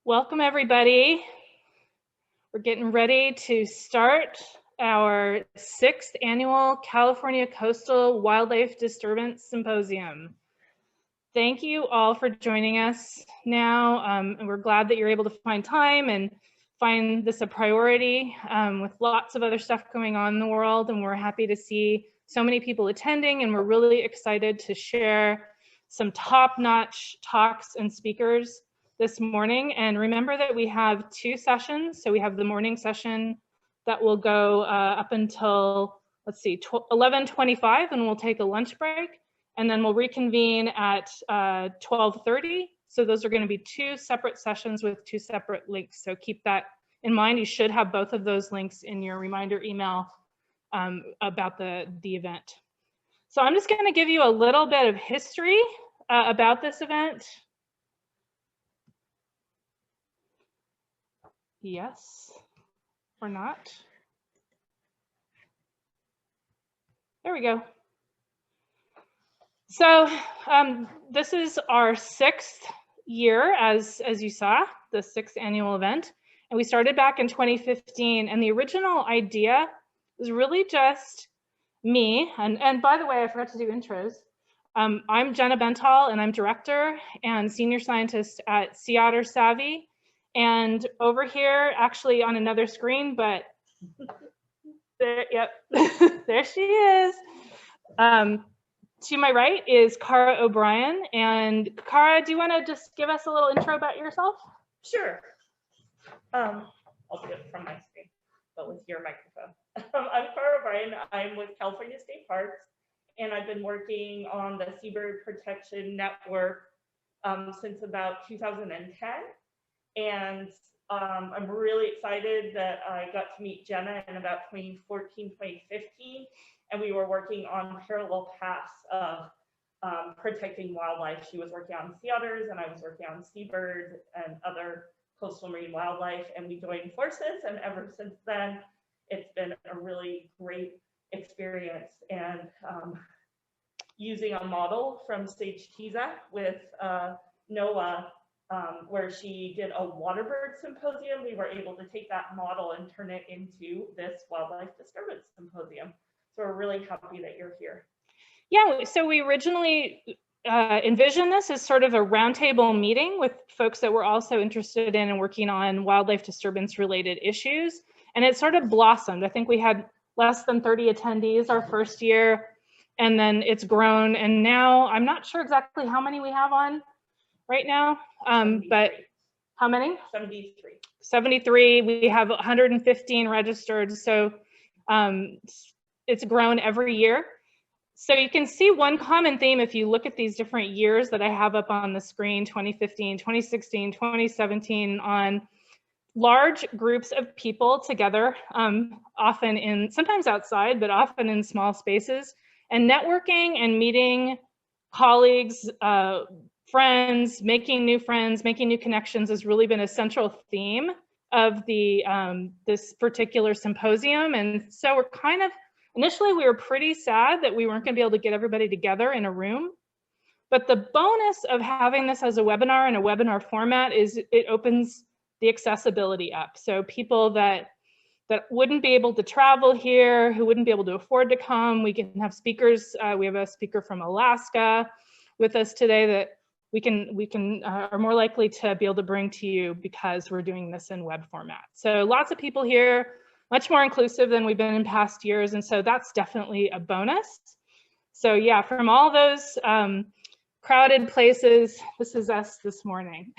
Welcome, everybody. We're getting ready to start our 6th annual California Coastal Wildlife Disturbance Symposium. Thank you all for joining us now, and we're glad that you're able to find time and find this a priority with lots of other stuff going on in the world, and we're happy to see so many people attending, and we're really excited to share some top-notch talks and speakers this morning. And remember that we have 2 sessions. So we have the morning session that will go up until, let's see, 11:25, and we'll take a lunch break. And then we'll reconvene at 12:30. So those are going to be 2 separate sessions with 2 separate links. So keep that in mind. You should have both of those links in your reminder email about the event. So I'm just going to give you a little bit of history about this event. Yes, or not. There we go. So this is our 6th year, as you saw, the 6th annual event. And we started back in 2015. And the original idea was really just me. And by the way, I forgot to do intros. I'm Jenna Bental, and I'm director and senior scientist at Sea Otter Savvy. And over here, actually on another screen, but there, yep, there she is. To my right is Cara O'Brien. And Cara, do you want to just give us a little intro about yourself? Sure. I'll do it from my screen, but with your microphone. I'm Cara O'Brien. I'm with California State Parks, and I've been working on the Seabird Protection Network since about 2010. And I'm really excited that I got to meet Jenna in about 2014, 2015. And we were working on parallel paths of protecting wildlife. She was working on sea otters, and I was working on seabirds and other coastal marine wildlife. And we joined forces, and ever since then, it's been a really great experience. And using a model from Sage Tiza with NOAA, where she did a waterbird symposium, we were able to take that model and turn it into this wildlife disturbance symposium. So we're really happy that you're here. Yeah, so we originally envisioned this as sort of a roundtable meeting with folks that were also interested in and working on wildlife disturbance related issues. And it sort of blossomed. I think we had less than 30 attendees our first year, and then it's grown. And now I'm not sure exactly how many we have on right now, but how many? 73. 73. We have 115 registered. So it's grown every year. So you can see one common theme if you look at these different years that I have up on the screen, 2015, 2016, 2017, on large groups of people together, often in, sometimes outside, but often in small spaces, and networking and meeting colleagues, friends, making new connections has really been a central theme of the this particular symposium. And so we're kind of, initially, we were pretty sad that we weren't going to be able to get everybody together in a room. But the bonus of having this as a webinar and a webinar format is it opens the accessibility up. So people that wouldn't be able to travel here, who wouldn't be able to afford to come, we can have speakers. We have a speaker from Alaska with us today that we can are more likely to be able to bring to you because we're doing this in web format. So lots of people here, much more inclusive than we've been in past years. And so that's definitely a bonus. So yeah, from all those crowded places, this is us this morning.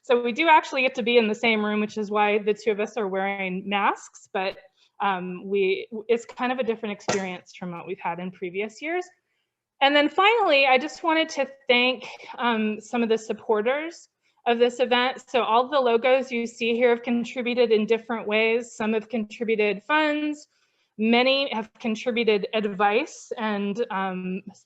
So we do actually get to be in the same room, which is why the 2 of us are wearing masks, but it's kind of a different experience from what we've had in previous years. And then finally, I just wanted to thank some of the supporters of this event. So all the logos you see here have contributed in different ways. Some have contributed funds, many have contributed advice, and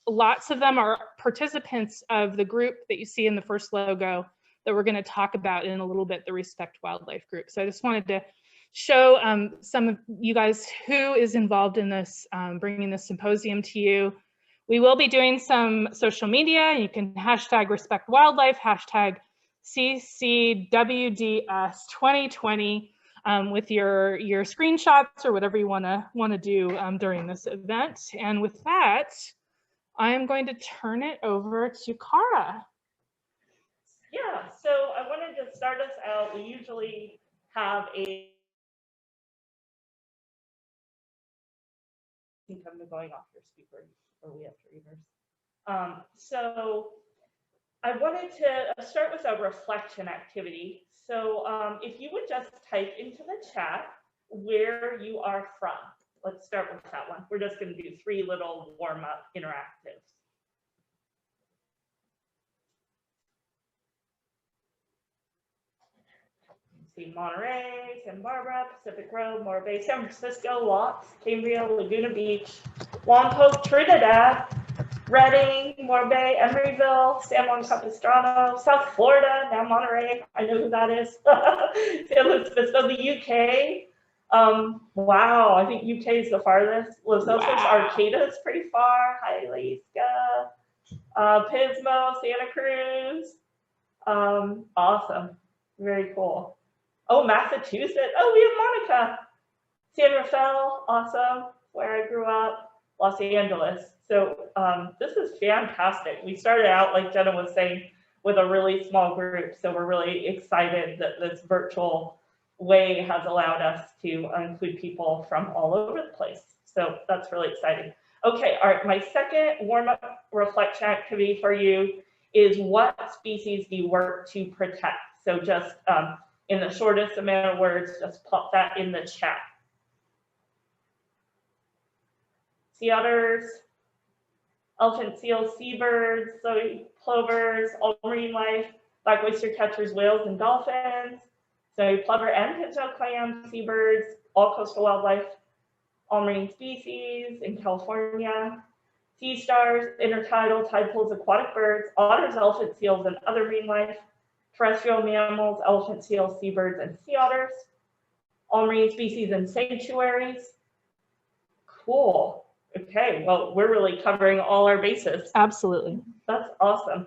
lots of them are participants of the group that you see in the first logo that we're going to talk about in a little bit, the Respect Wildlife group. So I just wanted to show some of you guys who is involved in this, bringing this symposium to you. We will be doing some social media. You can hashtag Respect Wildlife, hashtag CCWDS 2020 with your screenshots or whatever you want to do during this event. And with that, I am going to turn it over to Cara. Yeah, so I wanted to start us out. We usually have a I think I'm going off your speaker, or we have to reverse. So I wanted to start with a reflection activity. So if you would just type into the chat where you are from. Let's start with that one. We're just going to do 3 little warm-up interactives. See Monterey, Santa Barbara, Pacific Grove, Morro Bay, San Francisco, Watts, Cambria, Laguna Beach, Lompoc, Trinidad, Redding, Morro Bay, Emeryville, San Juan Capistrano, South Florida, now Monterey, I know who that is, San Luis Obispo, the UK. Wow, I think UK is the farthest. Los Altos, Arcata is pretty far, Hialeah, Pismo, Santa Cruz. Awesome, very cool. Oh, Massachusetts. Oh, we have Monica. San Rafael, awesome, where I grew up. Los Angeles. So this is fantastic. We started out, like Jenna was saying, with a really small group. So we're really excited that this virtual way has allowed us to include people from all over the place. So that's really exciting. Okay, all right, my second warm-up reflection activity for you is what species do you work to protect? So just in the shortest amount of words, just pop that in the chat. Sea otters, elephant seals, seabirds, soy plovers, all marine life, black oyster catchers, whales, and dolphins, soy plover and pintail clams, seabirds, all coastal wildlife, all marine species in California, sea stars, intertidal, tide pools, aquatic birds, otters, elephant seals, and other marine life, terrestrial mammals, elephant seals, seabirds, and sea otters, all marine species and sanctuaries. Cool. Okay, well, we're really covering all our bases. Absolutely. That's awesome.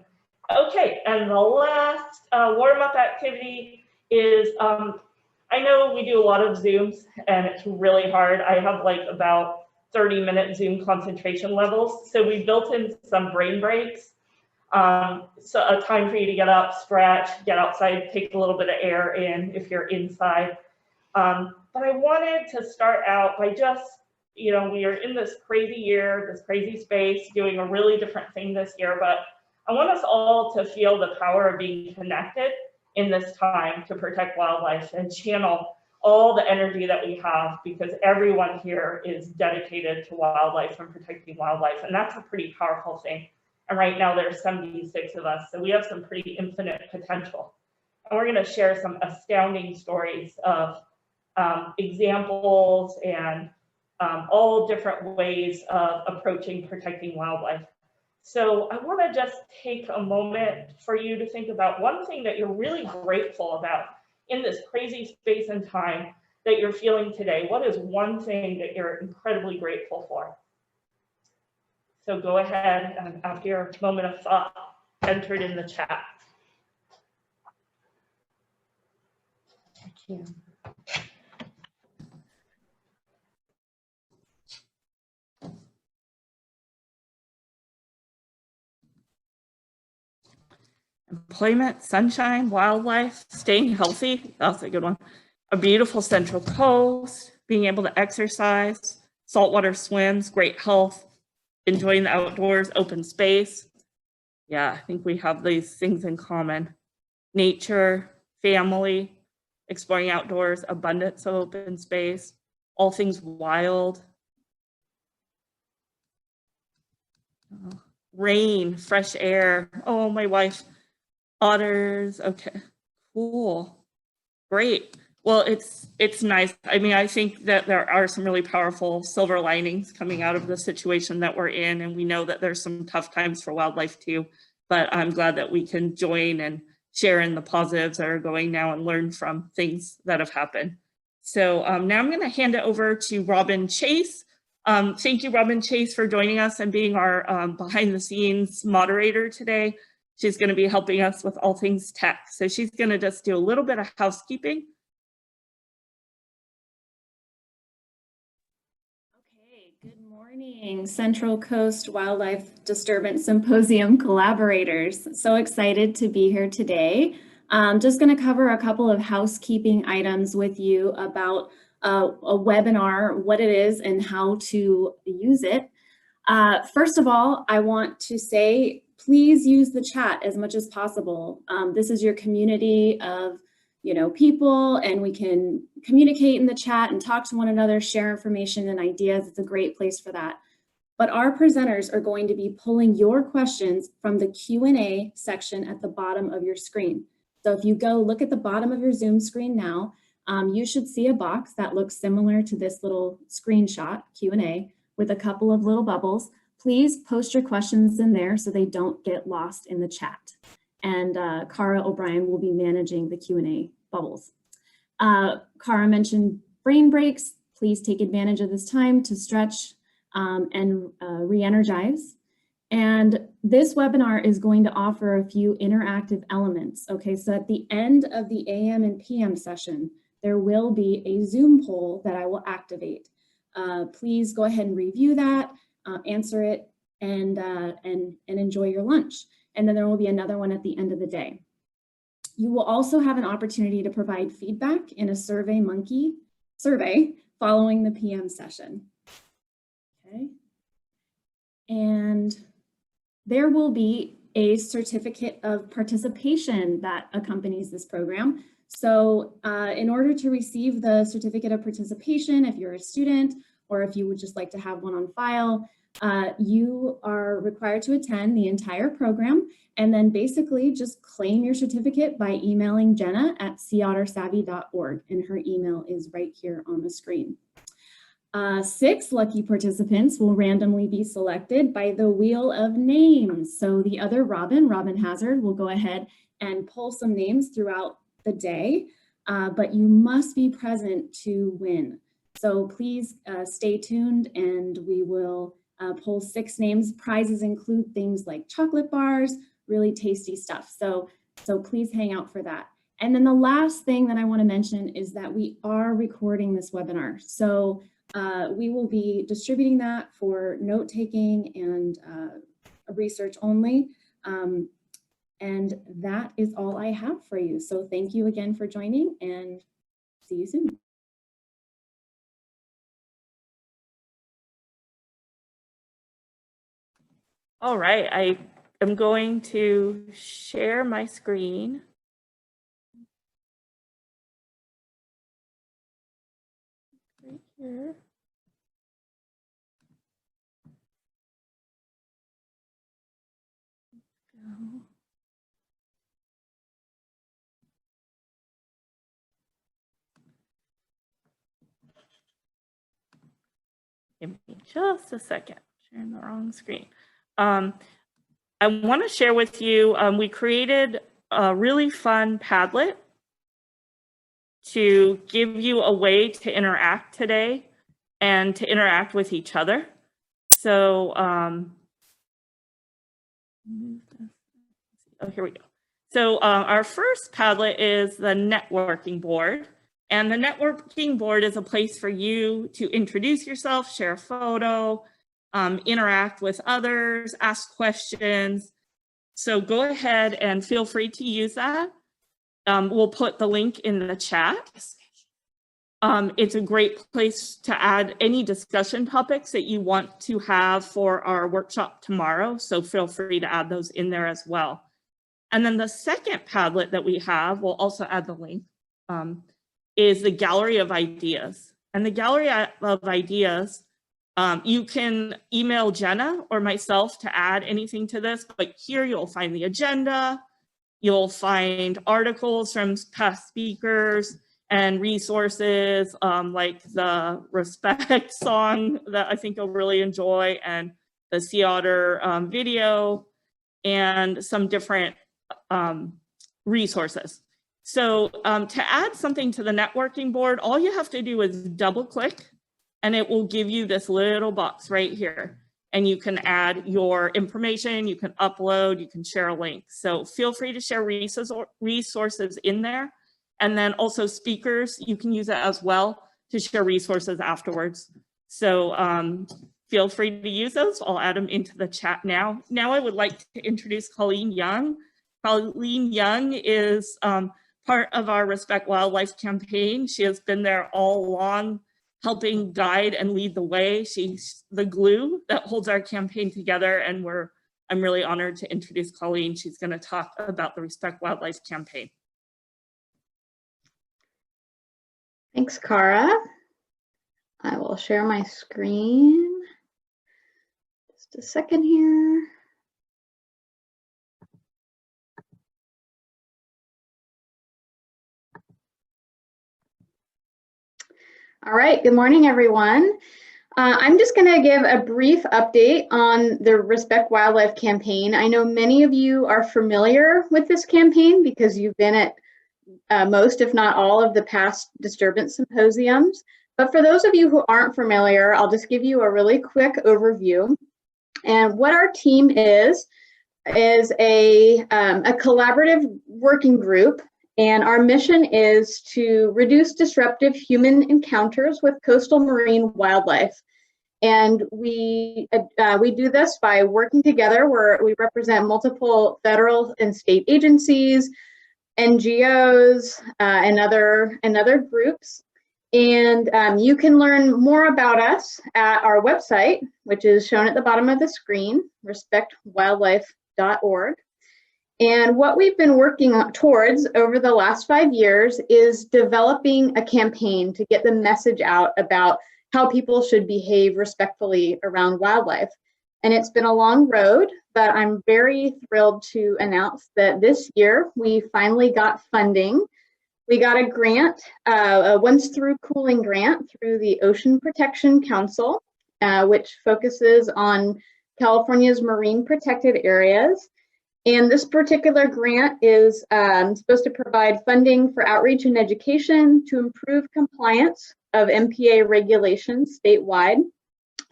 Okay, and the last warm-up activity is, I know we do a lot of Zooms, and it's really hard. I have like about 30-minute Zoom concentration levels, so we built in some brain breaks. So a time for you to get up, stretch, get outside, take a little bit of air in if you're inside. But I wanted to start out by just, you know, we are in this crazy year, this crazy space, doing a really different thing this year, but I want us all to feel the power of being connected in this time to protect wildlife and channel all the energy that we have, because everyone here is dedicated to wildlife and protecting wildlife, and that's a pretty powerful thing. And right now there's 76 of us, so we have some pretty infinite potential. And we're going to share some astounding stories of examples and all different ways of approaching protecting wildlife. So I want to just take a moment for you to think about one thing that you're really grateful about in this crazy space and time that you're feeling today. What is one thing that you're incredibly grateful for? So go ahead and after your moment of thought, enter it in the chat. I can. Employment, sunshine, wildlife, staying healthy. That's a good one. A beautiful Central Coast, being able to exercise, saltwater swims, great health, enjoying the outdoors, open space. Yeah, I think we have these things in common. Nature, family, exploring outdoors, abundance of open space, all things wild. Rain, fresh air. Oh, my wife. Otters. Okay, cool, great. Well, it's nice. I mean, I think that there are some really powerful silver linings coming out of the situation that we're in, and we know that there's some tough times for wildlife too, but I'm glad that we can join and share in the positives that are going now and learn from things that have happened. So now I'm going to hand it over to Robin Chase. Thank you, Robin Chase, for joining us and being our behind the scenes moderator today. She's going to be helping us with all things tech. So she's going to just do a little bit of housekeeping. Okay, good morning, Central Coast Wildlife Disturbance Symposium collaborators. So excited to be here today. Just going to cover a couple of housekeeping items with you about a webinar, what it is and how to use it. First of all, I want to say, please use the chat as much as possible. This is your community of, people, and we can communicate in the chat and talk to one another, share information and ideas. It's a great place for that. But our presenters are going to be pulling your questions from the Q&A section at the bottom of your screen. So if you go look at the bottom of your Zoom screen now, you should see a box that looks similar to this little screenshot Q&A with a couple of little bubbles. Please post your questions in there so they don't get lost in the chat. And Cara O'Brien will be managing the Q&A bubbles. Cara mentioned brain breaks. Please take advantage of this time to stretch and re-energize. And this webinar is going to offer a few interactive elements. Okay, so at the end of the AM and PM session, there will be a Zoom poll that I will activate. Please go ahead and review that, answer it, and enjoy your lunch. And then there will be another one at the end of the day. You will also have an opportunity to provide feedback in a SurveyMonkey survey following the PM session. Okay. And there will be a certificate of participation that accompanies this program. So in order to receive the certificate of participation, if you're a student or if you would just like to have one on file, you are required to attend the entire program and then basically just claim your certificate by emailing Jenna at seaottersavvy.org, and her email is right here on the screen. 6 lucky participants will randomly be selected by the wheel of names. So the other Robin Hazard, will go ahead and pull some names throughout the day, but you must be present to win. So please stay tuned and we will pull 6 names. Prizes include things like chocolate bars, really tasty stuff. So please hang out for that. And then the last thing that I want to mention is that we are recording this webinar. So we will be distributing that for note-taking and research only. And that is all I have for you. So thank you again for joining and see you soon. All right, I am going to share my screen. Right here. Go. Give me just a second, sharing the wrong screen. I want to share with you, we created a really fun Padlet to give you a way to interact today and to interact with each other. So, oh, here we go. So our first Padlet is the networking board. And the networking board is a place for you to introduce yourself, share a photo, interact with others, ask questions. So go ahead and feel free to use that. We'll put the link in the chat. It's a great place to add any discussion topics that you want to have for our workshop tomorrow. So feel free to add those in there as well. And then the second Padlet that we have, we'll also add the link, is the Gallery of Ideas. And the Gallery of Ideas, you can email Jenna or myself to add anything to this, but here you'll find the agenda, you'll find articles from past speakers and resources like the Respect song that I think you'll really enjoy, and the Sea Otter video, and some different resources. So to add something to the networking board, all you have to do is double click and it will give you this little box right here. and you can add your information, you can upload, you can share a link. So feel free to share resources in there. And then also speakers, you can use it as well to share resources afterwards. So feel free to use those. I'll add them into the chat now. Now I would like to introduce Colleen Young. Colleen Young is part of our Respect Wildlife campaign. She has been there all along, helping guide and lead the way. She's the glue that holds our campaign together, and I'm really honored to introduce Colleen. She's going to talk about the Respect Wildlife campaign. Thanks, Cara. I will share my screen. Just a second here. All right, good morning, everyone. I'm just going to give a brief update on the Respect Wildlife campaign. I know many of you are familiar with this campaign because you've been at most, if not all, of the past disturbance symposiums. But for those of you who aren't familiar, I'll just give you a really quick overview. And what our team is a collaborative working group. And our mission is to reduce disruptive human encounters with coastal marine wildlife. And we do this by working together where we represent multiple federal and state agencies, NGOs, and other groups. And you can learn more about us at our website, which is shown at the bottom of the screen, respectwildlife.org. And what we've been working towards over the last 5 years is developing a campaign to get the message out about how people should behave respectfully around wildlife. And it's been a long road, but I'm very thrilled to announce that this year we finally got funding. We got a grant, a once through cooling grant through the Ocean Protection Council, which focuses on California's marine protected areas. And this particular grant is supposed to provide funding for outreach and education to improve compliance of MPA regulations statewide.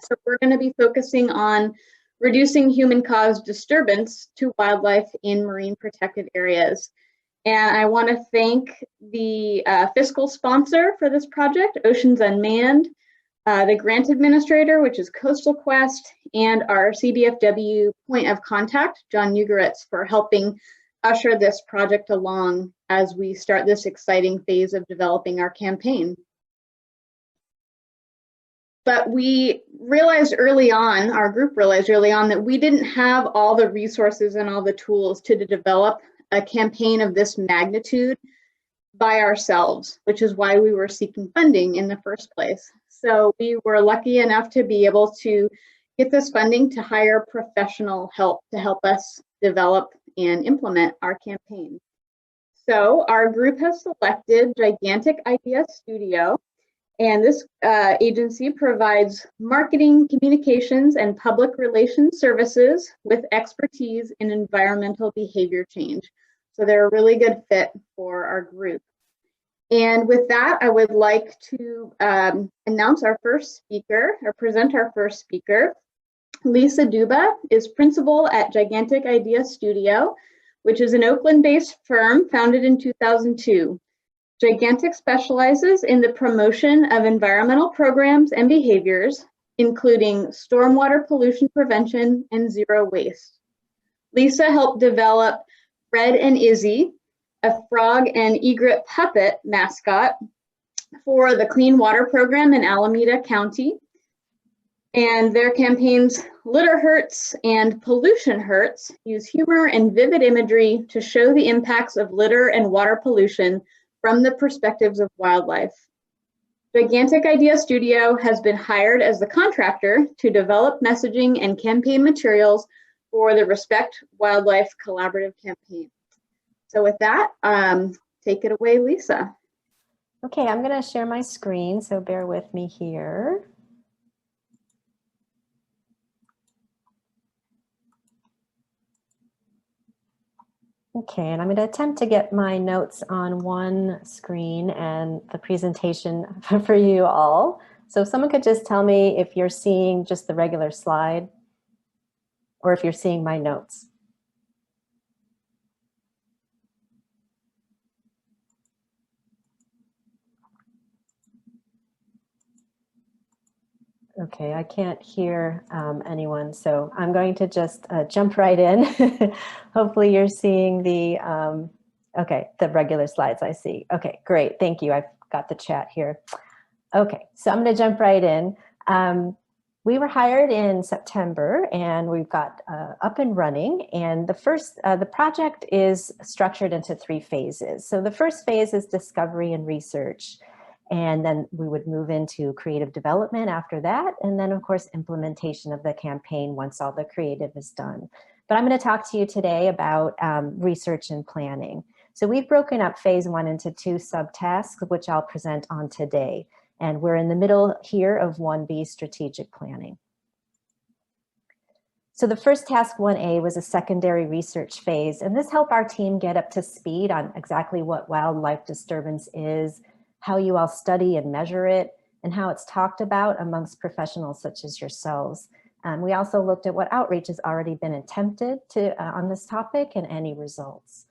So we're going to be focusing on reducing human-caused disturbance to wildlife in marine protected areas. And I want to thank the fiscal sponsor for this project, Oceans Unmanned, the grant administrator, which is Coastal Quest, and our CDFW point of contact, John Ugaritz, for helping usher this project along as we start this exciting phase of developing our campaign. But we realized early on, our group realized early on, that we didn't have all the resources and all the tools to develop a campaign of this magnitude by ourselves, which is why we were seeking funding in the first place. So we were lucky enough to be able to get this funding to hire professional help to help us develop and implement our campaign. So our group has selected Gigantic Idea Studio, and this agency provides marketing, communications, and public relations services with expertise in environmental behavior change. So they're a really good fit for our group. And with that, I would like to announce our first speaker, or present our first speaker. Lisa Duba is principal at Gigantic Idea Studio, which is an Oakland-based firm founded in 2002. Gigantic specializes in the promotion of environmental programs and behaviors, including stormwater pollution prevention and zero waste. Lisa helped develop Fred and Izzy, a frog and egret puppet mascot for the Clean Water Program in Alameda County. And their campaigns Litter Hurts and Pollution Hurts use humor and vivid imagery to show the impacts of litter and water pollution from the perspectives of wildlife. Gigantic Idea Studio has been hired as the contractor to develop messaging and campaign materials for the Respect Wildlife Collaborative campaign. So with that, take it away, Lisa. Okay, I'm going to share my screen, so bear with me here. Okay, and I'm going to attempt to get my notes on one screen and the presentation for you all. So if someone could just tell me if you're seeing just the regular slide or if you're seeing my notes. Okay, I can't hear anyone, so I'm going to just jump right in. Hopefully you're seeing the, okay, the regular slides I see. Okay, great, thank you. I've got the chat here. Okay, so I'm gonna jump right in. We were hired in September and we've got up and running, and the project is structured into 3 phases. So the first phase is discovery and research. And then we would move into creative development after that. And then of course, implementation of the campaign once all the creative is done. But I'm going to talk to you today about research and planning. So we've broken up phase 1 into 2 subtasks, which I'll present on today. And we're in the middle here of 1B, strategic planning. So the first task 1A was a secondary research phase. And this helped our team get up to speed on exactly what wildlife disturbance is, how you all study and measure it, and how it's talked about amongst professionals such as yourselves. We also looked at what outreach has already been attempted on this topic and any results.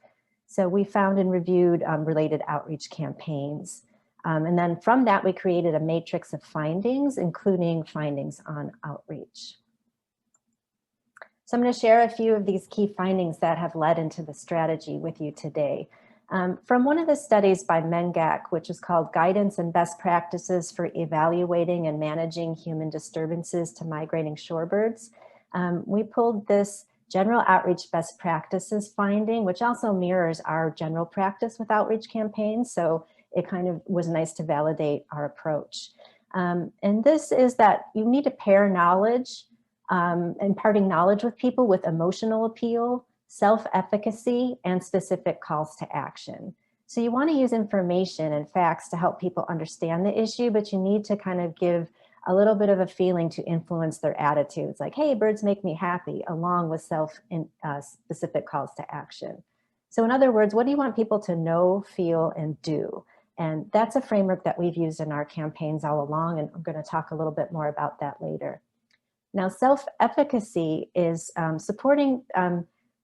So we found and reviewed related outreach campaigns. And then from that, we created a matrix of findings, including findings on outreach. So I'm going to share a few of these key findings that have led into the strategy with you today. From one of the studies by Mengak, which is called Guidance and Best Practices for Evaluating and Managing Human Disturbances to Migrating Shorebirds, we pulled this general outreach best practices finding, which also mirrors our general practice with outreach campaigns. So it kind of was nice to validate our approach. And this is that you need to pair knowledge, imparting knowledge with people with emotional appeal, self-efficacy, and specific calls to action. So you want to use information and facts to help people understand the issue, but you need to kind of give a little bit of a feeling to influence their attitudes, like, hey, birds make me happy, along with specific calls to action. So in other words, what do you want people to know, feel, and do? And that's a framework that we've used in our campaigns all along, and I'm going to talk a little bit more about that later. Now, self-efficacy is supporting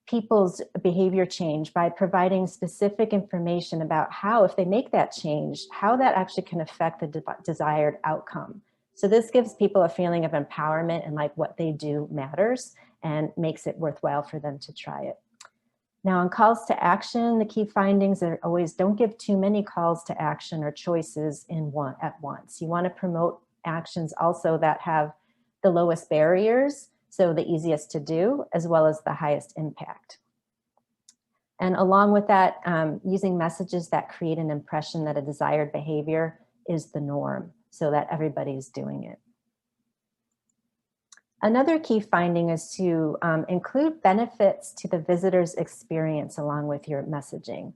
people's behavior change by providing specific information about how, if they make that change, how that actually can affect the desired outcome. So this gives people a feeling of empowerment and like what they do matters and makes it worthwhile for them to try it. Now on calls to action, the key findings are always don't give too many calls to action or choices at once. You want to promote actions also that have the lowest barriers, so the easiest to do, as well as the highest impact. And along with that, using messages that create an impression that a desired behavior is the norm, so that everybody's doing it. Another key finding is to include benefits to the visitor's experience along with your messaging.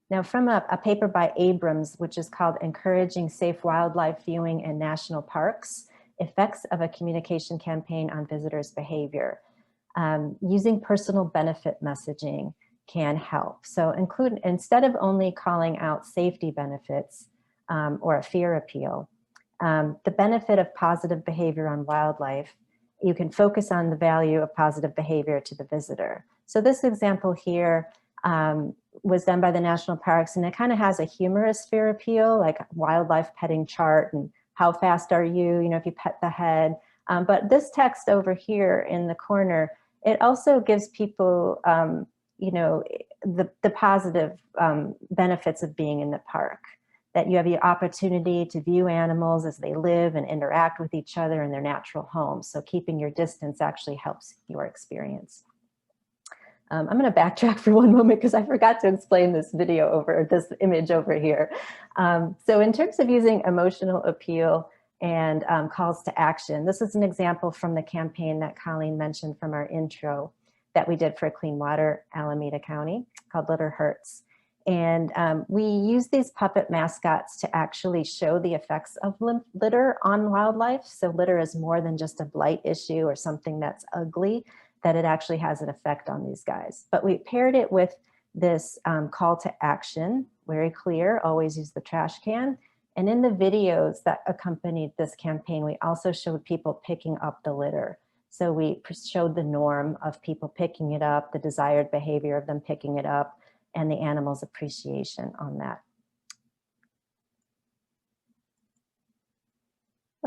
Now from a paper by Abrams, which is called Encouraging Safe Wildlife Viewing in National Parks, Effects of a Communication Campaign on Visitors' Behavior. Using personal benefit messaging can help. So instead of only calling out safety benefits or a fear appeal, the benefit of positive behavior on wildlife, you can focus on the value of positive behavior to the visitor. So this example here was done by the national parks, and it kind of has a humorous fear appeal, like wildlife petting chart and how fast are you, if you pet the head. But this text over here in the corner, it also gives people, the positive benefits of being in the park, that you have the opportunity to view animals as they live and interact with each other in their natural homes. So keeping your distance actually helps your experience. I'm going to backtrack for one moment because I forgot to explain this image over here. So in terms of using emotional appeal and calls to action, this is an example from the campaign that Colleen mentioned from our intro that we did for Clean Water, Alameda County, called Litter Hurts. And we use these puppet mascots to actually show the effects of litter on wildlife. So litter is more than just a blight issue or something that's ugly, that it actually has an effect on these guys. But we paired it with this call to action, very clear, always use the trash can. And in the videos that accompanied this campaign, we also showed people picking up the litter. So we showed the norm of people picking it up, the desired behavior of them picking it up, and the animal's appreciation on that.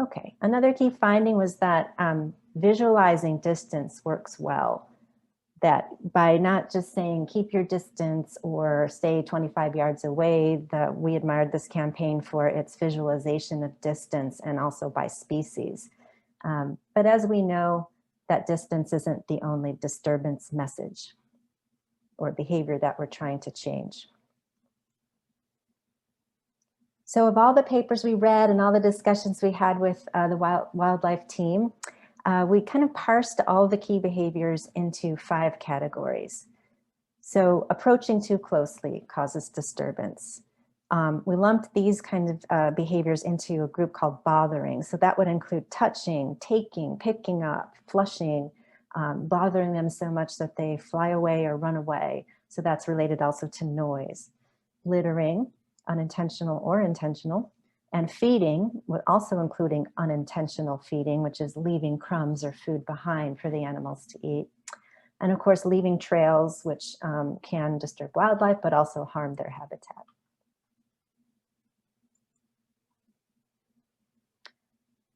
Okay, another key finding was that visualizing distance works well. That by not just saying keep your distance or stay 25 yards away, that we admired this campaign for its visualization of distance and also by species. But as we know, that distance isn't the only disturbance message or behavior that we're trying to change. So of all the papers we read and all the discussions we had with the wildlife team, we kind of parsed all the key behaviors into 5 categories. So approaching too closely causes disturbance. We lumped these kind of behaviors into a group called bothering. So that would include touching, taking, picking up, flushing, bothering them so much that they fly away or run away. So that's related also to noise. Littering, unintentional or intentional, and feeding, also including unintentional feeding, which is leaving crumbs or food behind for the animals to eat. And of course, leaving trails, which can disturb wildlife, but also harm their habitat.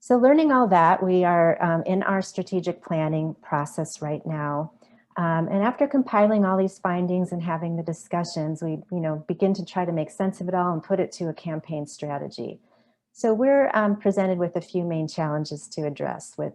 So learning all that, we are in our strategic planning process right now. And after compiling all these findings and having the discussions, we begin to try to make sense of it all and put it to a campaign strategy. So we're presented with a few main challenges to address, with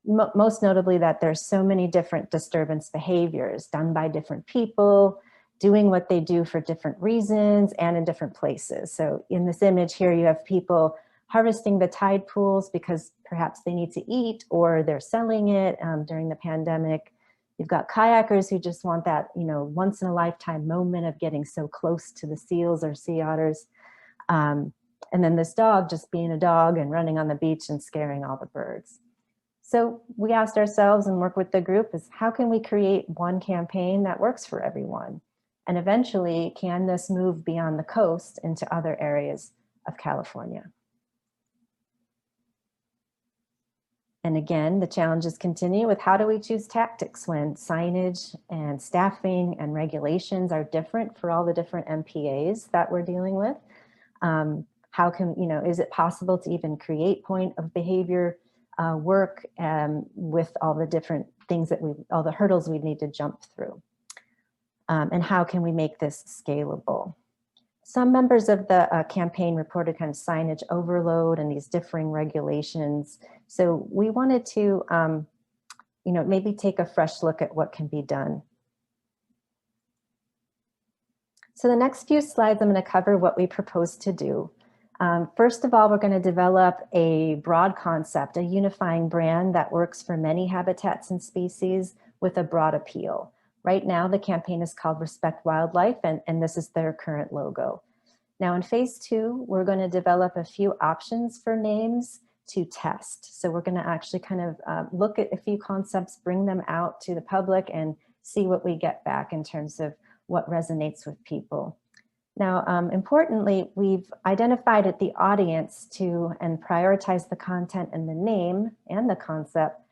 most notably that there's so many different disturbance behaviors done by different people, doing what they do for different reasons and in different places. So in this image here, you have people harvesting the tide pools because perhaps they need to eat or they're selling it during the pandemic. You've got kayakers who just want that, once in a lifetime moment of getting so close to the seals or sea otters. And then this dog just being a dog and running on the beach and scaring all the birds. So we asked ourselves and worked with the group is how can we create one campaign that works for everyone? And eventually, can this move beyond the coast into other areas of California? And again, the challenges continue with how do we choose tactics when signage and staffing and regulations are different for all the different MPAs that we're dealing with? How can, is it possible to even create point of behavior work with all the different things that all the hurdles we need to jump through? And how can we make this scalable? Some members of the campaign reported kind of signage overload and these differing regulations. So we wanted to, maybe take a fresh look at what can be done. So the next few slides, I'm going to cover what we propose to do. First of all, we're going to develop a broad concept, a unifying brand that works for many habitats and species with a broad appeal. Right now, the campaign is called Respect Wildlife, and this is their current logo. Now in phase 2, we're going to develop a few options for names to test. So we're going to actually kind of look at a few concepts, bring them out to the public and see what we get back in terms of what resonates with people. Now, importantly, we've identified at the audience to and prioritize the content and the name and the concept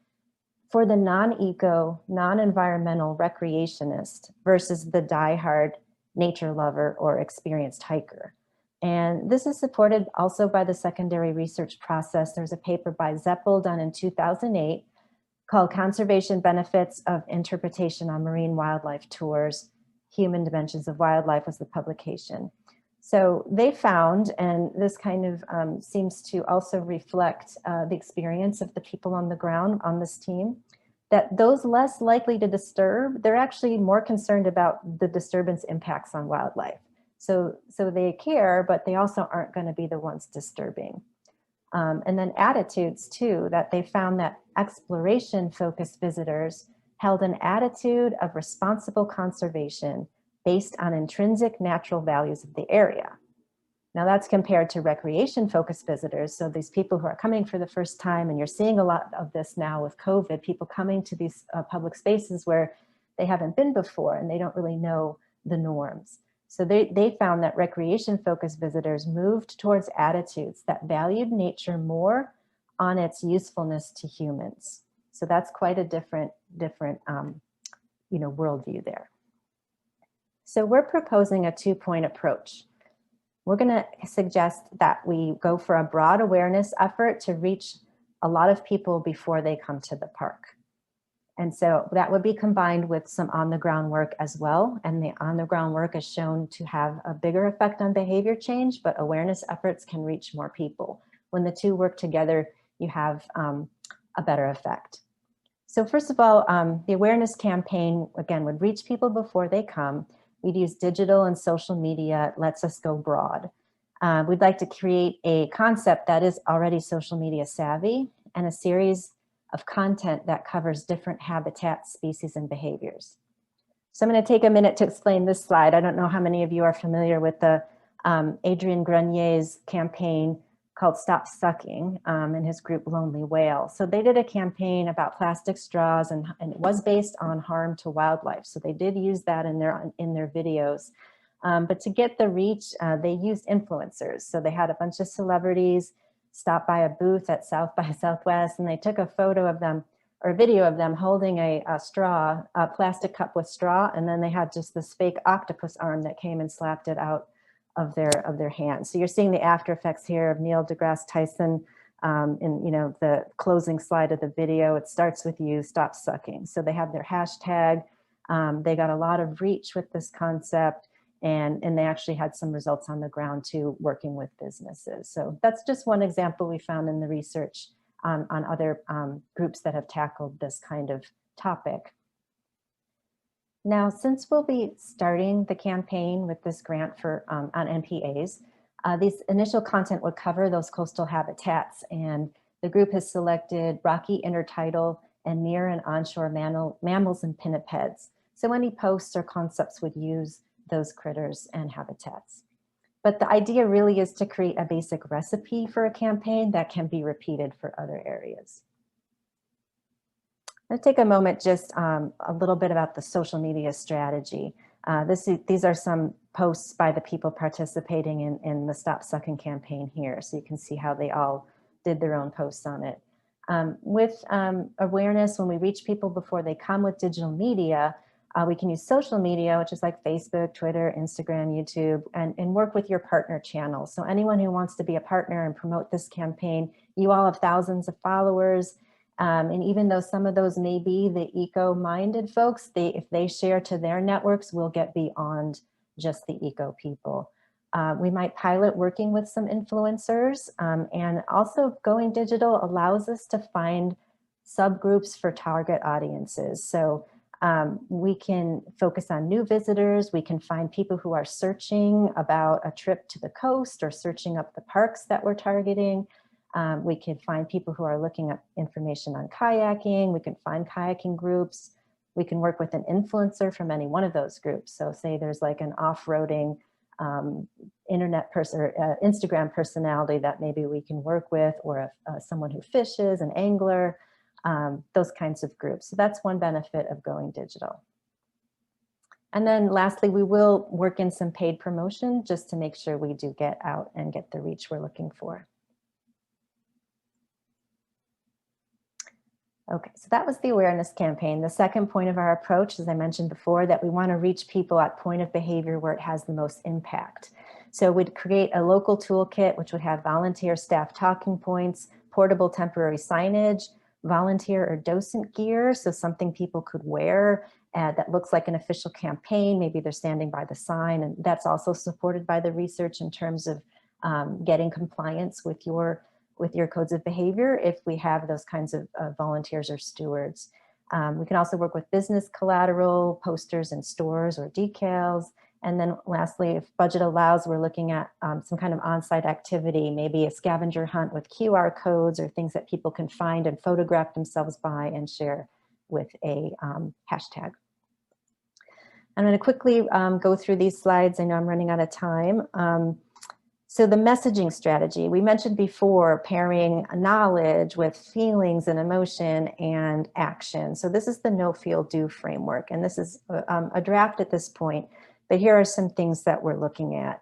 for the non-eco, non-environmental recreationist versus the diehard nature lover or experienced hiker. And this is supported also by the secondary research process. There's a paper by Zeppel done in 2008 called Conservation Benefits of Interpretation on Marine Wildlife Tours. Human Dimensions of Wildlife was the publication. So they found, and this kind of seems to also reflect the experience of the people on the ground on this team, that those less likely to disturb, they're actually more concerned about the disturbance impacts on wildlife. So they care, but they also aren't going to be the ones disturbing. And then attitudes too, that they found that exploration-focused visitors held an attitude of responsible conservation based on intrinsic natural values of the area. Now that's compared to recreation-focused visitors. So these people who are coming for the first time, and you're seeing a lot of this now with COVID, people coming to these public spaces where they haven't been before and they don't really know the norms. So they found that recreation-focused visitors moved towards attitudes that valued nature more on its usefulness to humans. So that's quite a different worldview there. So we're proposing a two-point approach. We're going to suggest that we go for a broad awareness effort to reach a lot of people before they come to the park. And so that would be combined with some on-the-ground work as well. And the on-the-ground work is shown to have a bigger effect on behavior change, but awareness efforts can reach more people. When the two work together, you have a better effect. So first of all, the awareness campaign, again, would reach people before they come. We'd use digital and social media. It lets us go broad. We'd like to create a concept that is already social media savvy and a series of content that covers different habitats, species, and behaviors. So I'm going to take a minute to explain this slide. I don't know how many of you are familiar with the Adrian Grenier's campaign called Stop Sucking and his group Lonely Whale. So they did a campaign about plastic straws and it was based on harm to wildlife. So they did use that in their videos. But to get the reach, they used influencers. So they had a bunch of celebrities stop by a booth at South by Southwest, and they took a photo of them or a video of them holding a straw, a plastic cup with straw, and then they had just this fake octopus arm that came and slapped it out of their hands. So you're seeing the after effects here of Neil deGrasse Tyson in the closing slide of the video. It starts with you, stop sucking. So they have their hashtag. They got a lot of reach with this concept. And they actually had some results on the ground too, working with businesses. So that's just one example we found in the research on other groups that have tackled this kind of topic. Now, since we'll be starting the campaign with this grant for on NPAs, these initial content would cover those coastal habitats, and the group has selected rocky intertidal and near and onshore mammals and pinnipeds. So any posts or concepts would use those critters and habitats. But the idea really is to create a basic recipe for a campaign that can be repeated for other areas. Let's take a moment just a little bit about the social media strategy. These are some posts by the people participating in the Stop Sucking campaign here. So you can see how they all did their own posts on it. With awareness, when we reach people before they come with digital media, we can use social media, which is like Facebook, Twitter, Instagram, YouTube, and work with your partner channels. So anyone who wants to be a partner and promote this campaign, you all have thousands of followers. And even though some of those may be the eco-minded folks, if they share to their networks, we'll get beyond just the eco people. We might pilot working with some influencers, and also going digital allows us to find subgroups for target audiences. So we can focus on new visitors. We can find people who are searching about a trip to the coast or searching up the parks that we're targeting. We can find people who are looking at information on kayaking. We can find kayaking groups. We can work with an influencer from any one of those groups. So say there's like an off-roading internet person, or Instagram personality that maybe we can work with, or someone who fishes, an angler, those kinds of groups. So that's one benefit of going digital. And then lastly, we will work in some paid promotion just to make sure we do get out and get the reach we're looking for. Okay, so that was the awareness campaign. The second point of our approach, as I mentioned before, that we want to reach people at point of behavior where it has the most impact. So we'd create a local toolkit, which would have volunteer staff talking points, portable temporary signage, volunteer or docent gear, so something people could wear that looks like an official campaign. Maybe they're standing by the sign, and that's also supported by the research in terms of getting compliance with your codes of behavior if we have those kinds of volunteers or stewards. We can also work with business collateral, posters in stores or decals. And then lastly, if budget allows, we're looking at some kind of on-site activity, maybe a scavenger hunt with QR codes or things that people can find and photograph themselves by and share with a hashtag. I'm going to quickly go through these slides. I know I'm running out of time. So the messaging strategy, we mentioned before, pairing knowledge with feelings and emotion and action. So this is the know, feel, do framework. And this is a draft at this point, but here are some things that we're looking at.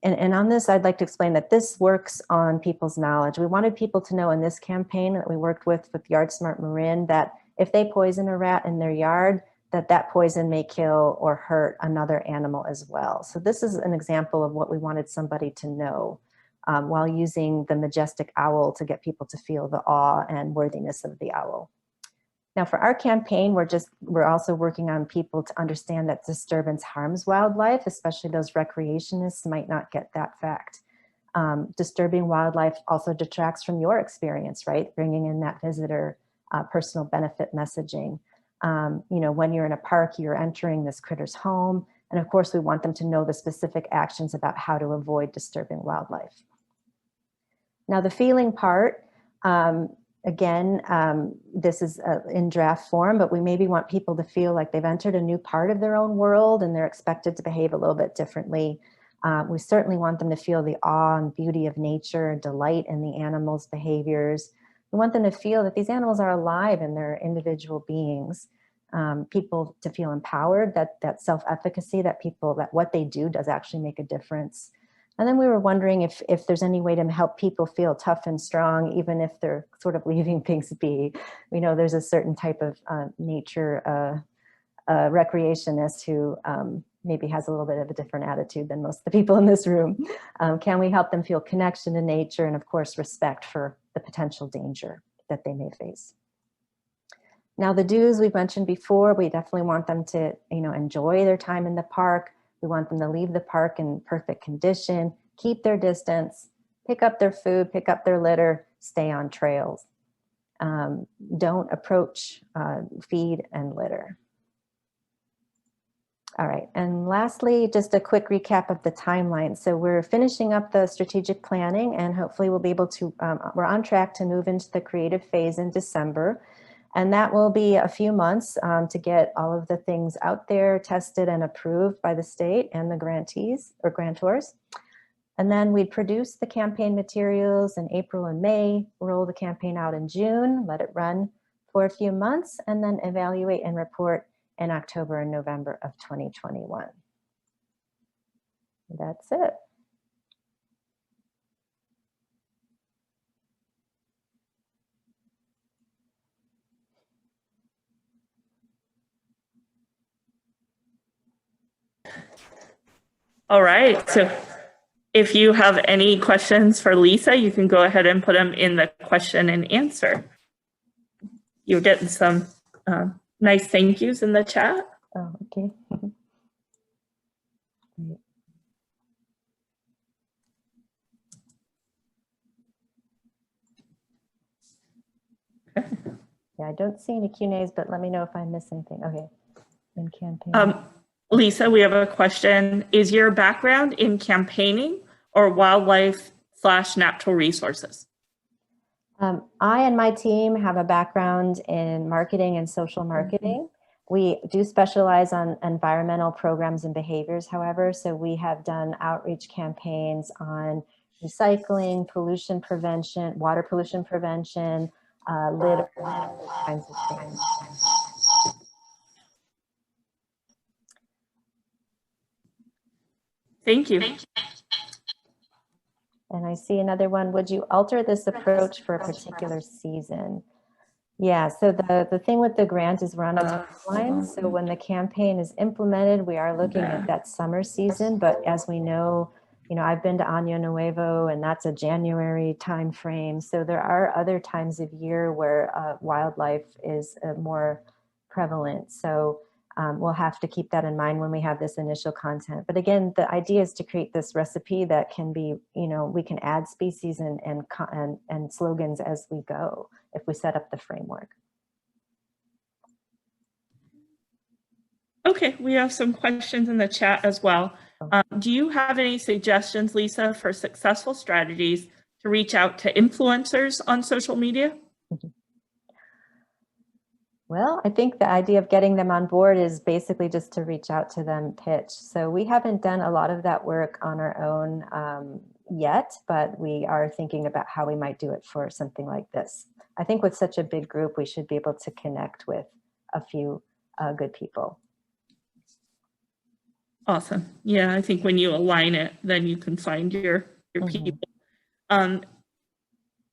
And on this, I'd like to explain that this works on people's knowledge. We wanted people to know in this campaign that we worked with Yard Smart Marin, that if they poison a rat in their yard, that poison may kill or hurt another animal as well. So this is an example of what we wanted somebody to know while using the majestic owl to get people to feel the awe and worthiness of the owl. Now for our campaign, we're also working on people to understand that disturbance harms wildlife, especially those recreationists might not get that fact. Disturbing wildlife also detracts from your experience, right? Bringing in that visitor personal benefit messaging. You know, when you're in a park, you're entering this critter's home. And of course, we want them to know the specific actions about how to avoid disturbing wildlife. Now the feeling part, again, this is in draft form, but we maybe want people to feel like they've entered a new part of their own world and they're expected to behave a little bit differently. We certainly want them to feel the awe and beauty of nature, delight in the animals' behaviors. We want them to feel that these animals are alive and they're individual beings. People to feel empowered, that self-efficacy, that what they do does actually make a difference. And then we were wondering if there's any way to help people feel tough and strong, even if they're sort of leaving things be. We know there's a certain type of nature recreationist who maybe has a little bit of a different attitude than most of the people in this room. Can we help them feel connection to nature and of course respect for the potential danger that they may face? Now the do's we've mentioned before, we definitely want them to enjoy their time in the park. We want them to leave the park in perfect condition, keep their distance, pick up their food, pick up their litter, stay on trails. Don't approach, feed, and litter. All right, and lastly, just a quick recap of the timeline. So we're finishing up the strategic planning and hopefully we'll be able to, we're on track to move into the creative phase in December. And that will be a few months to get all of the things out there, tested and approved by the state and the grantees or grantors. And then we'd produce the campaign materials in April and May, roll the campaign out in June, let it run for a few months, and then evaluate and report in October and November of 2021. That's it. All right, so if you have any questions for Lisa, you can go ahead and put them in the question and answer. You're getting some nice thank yous in the chat. Oh, okay. Yeah, I don't see any Q&As, but let me know if I miss anything. Okay, in campaign. Lisa, we have a question. Is your background in campaigning or wildlife/natural resources? I and my team have a background in marketing and social marketing. We do specialize on environmental programs and behaviors, however, so we have done outreach campaigns on recycling, pollution prevention, water pollution prevention, litter, kinds of things. Thank you. And I see another one. Would you alter this approach for a particular season? Yeah, so the thing with the grant is we're on a timeline. So when the campaign is implemented, we are looking at that summer season. But as we know, I've been to Año Nuevo and that's a January time frame. So there are other times of year where wildlife is more prevalent. So we'll have to keep that in mind when we have this initial content. But again, the idea is to create this recipe that can be, we can add species and slogans as we go if we set up the framework. Okay, we have some questions in the chat as well. Do you have any suggestions, Lisa, for successful strategies to reach out to influencers on social media? Well, I think the idea of getting them on board is basically just to reach out to them, pitch. So we haven't done a lot of that work on our own yet, but we are thinking about how we might do it for something like this. I think with such a big group, we should be able to connect with a few good people. Awesome. Yeah, I think when you align it, then you can find your people.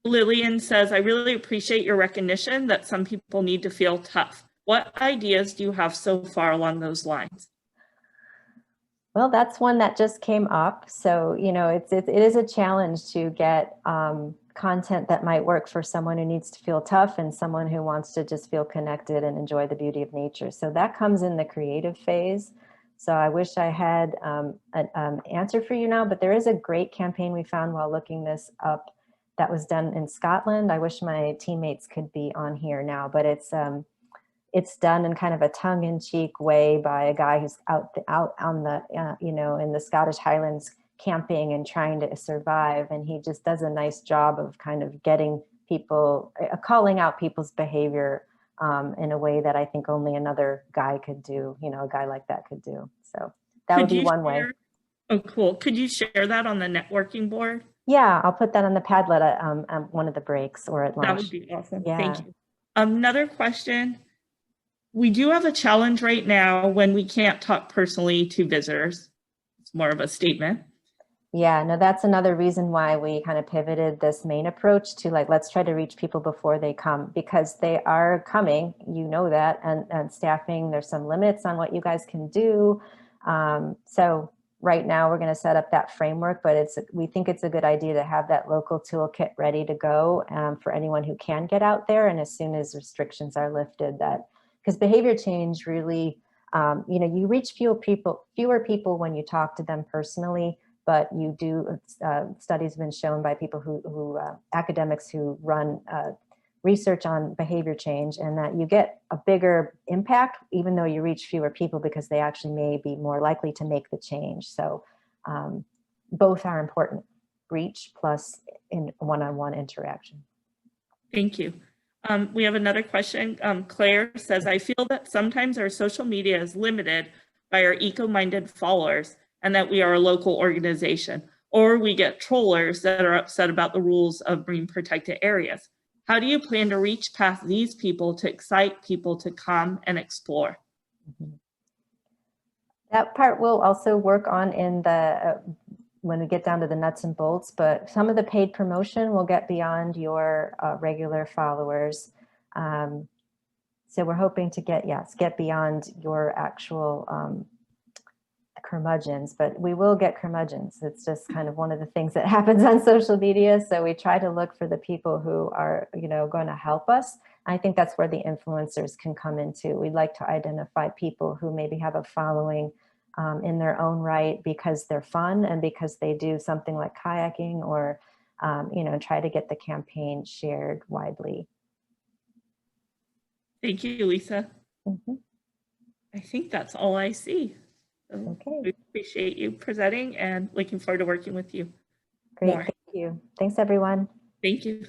Lillian says, I really appreciate your recognition that some people need to feel tough. What ideas do you have so far along those lines? Well, that's one that just came up. So, you know, it is a challenge to get content that might work for someone who needs to feel tough and someone who wants to just feel connected and enjoy the beauty of nature. So that comes in the creative phase. So I wish I had an answer for you now, but there is a great campaign we found while looking this up that was done in Scotland. I wish my teammates could be on here now, but it's done in kind of a tongue-in-cheek way by a guy who's out on the, you know, in the Scottish Highlands camping and trying to survive. And he just does a nice job of kind of getting people, calling out people's behavior in a way that I think only another guy could do, you know, a guy like that could do. So that would be one way. Oh, cool. Could you share that on the networking board? Yeah, I'll put that on the Padlet at one of the breaks or at lunch. That would be awesome. Yeah. Thank you. Another question. We do have a challenge right now when we can't talk personally to visitors. It's more of a statement. Yeah, no, that's another reason why we kind of pivoted this main approach to like, let's try to reach people before they come, because they are coming, you know that, and staffing, there's some limits on what you guys can do. So right now we're going to set up that framework, but we think it's a good idea to have that local toolkit ready to go for anyone who can get out there. And as soon as restrictions are lifted, because behavior change really, you know, you reach fewer people when you talk to them personally, but you do, studies have been shown by people who academics who run research on behavior change, and that you get a bigger impact even though you reach fewer people because they actually may be more likely to make the change. So both are important, reach plus in one-on-one interaction. Thank you. We have another question. Claire says, I feel that sometimes our social media is limited by our eco-minded followers and that we are a local organization, or we get trollers that are upset about the rules of marine protected areas. How do you plan to reach past these people to excite people to come and explore? That part we'll also work on in the when we get down to the nuts and bolts, but some of the paid promotion will get beyond your regular followers. So we're hoping to get beyond your actual curmudgeons, but we will get curmudgeons. It's just kind of one of the things that happens on social media. So we try to look for the people who are, you know, going to help us. I think that's where the influencers can come into. We'd like to identify people who maybe have a following in their own right because they're fun and because they do something like kayaking, or, you know, try to get the campaign shared widely. Thank you, Lisa. Mm-hmm. I think that's all I see. So okay. We appreciate you presenting and looking forward to working with you. Great, more. thank you. Thanks, everyone. Thank you.